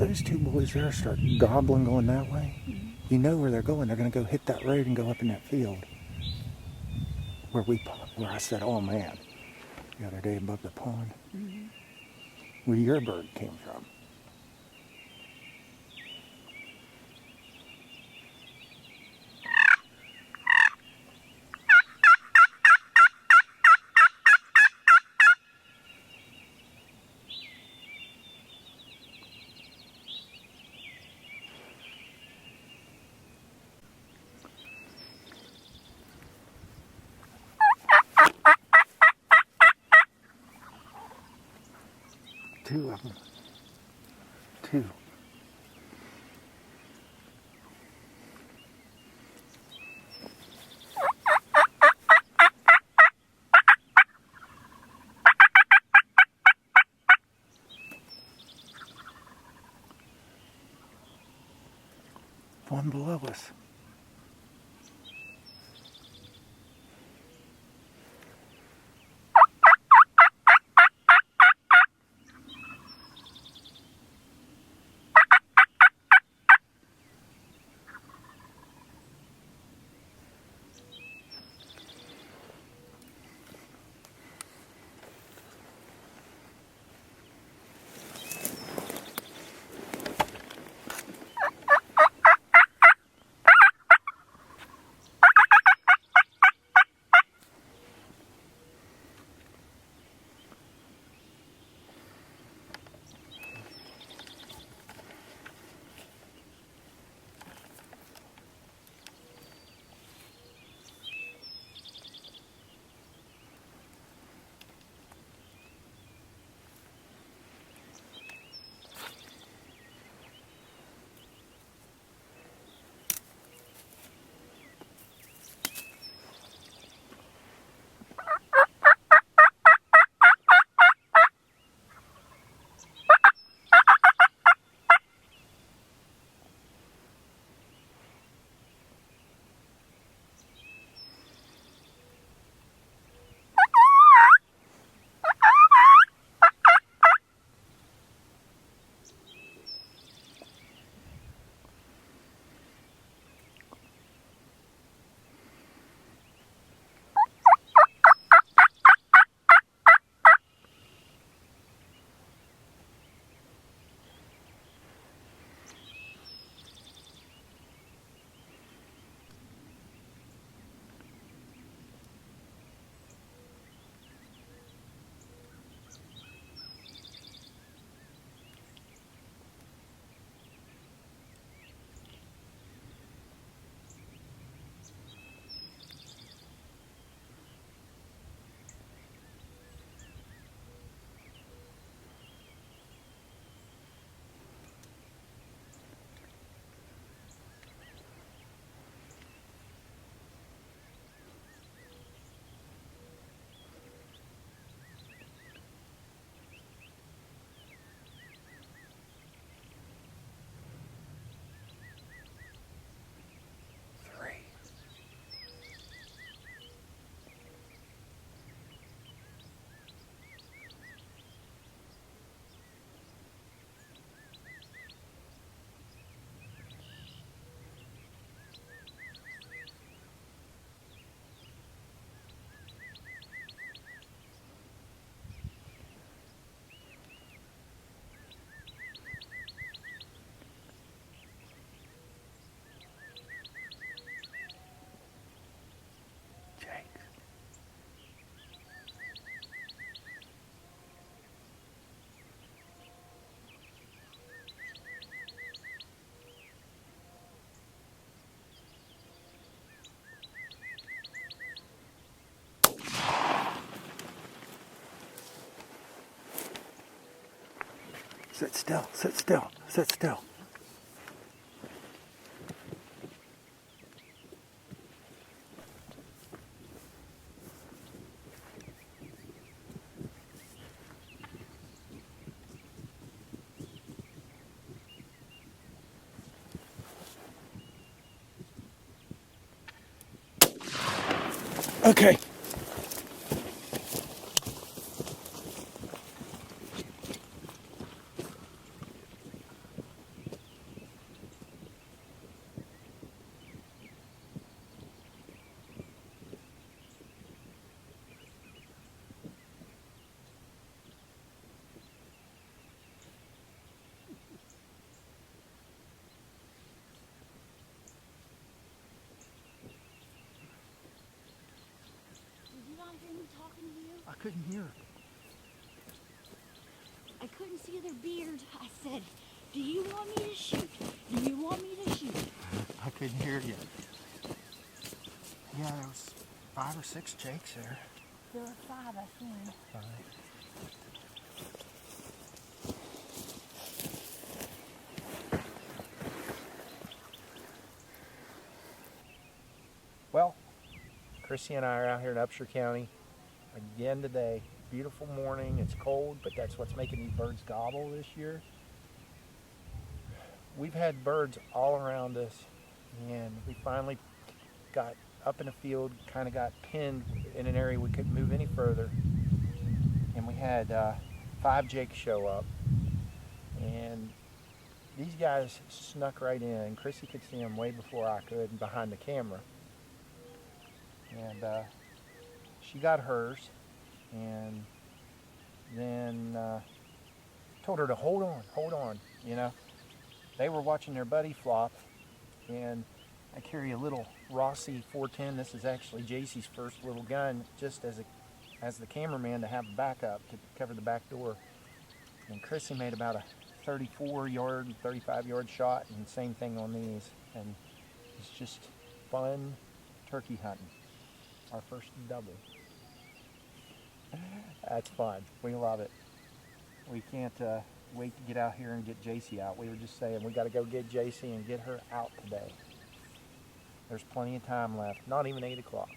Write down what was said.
those two boys there start gobbling going that way, you know where they're going. They're going to go hit that road and go up in that field where I said, oh man, the other day above the pond, where your bird came from. Two of them. Two. One below us. Sit still, sit still, sit still. Okay. couldn't hear her. I couldn't see their beards. I said, do you want me to shoot? Do you want me to shoot? I couldn't hear you. Yeah, there was 5 or 6 jakes there. There were 5, I think. 5. Well, Chrissy and I are out here in Upshur County again today. Beautiful morning. It's cold, but that's what's making these birds gobble this year. We've had birds all around us, and we finally got up in a field, kind of got pinned in an area we couldn't move any further, and we had 5 jakes show up, and these guys snuck right in. Chrissy could see them way before I could behind the camera, and she got hers, and then told her to hold on, you know. They were watching their buddy flop, and I carry a little Rossi 410. This is actually JC's first little gun, just as the cameraman to have a backup to cover the back door. And Chrissy made about a 34-yard, 35-yard shot, and same thing on these. And it's just fun turkey hunting. Our first double. That's fun. We love it. We can't wait to get out here and get JC out. We were just saying we got to go get JC and get her out today. There's plenty of time left. Not even 8 o'clock.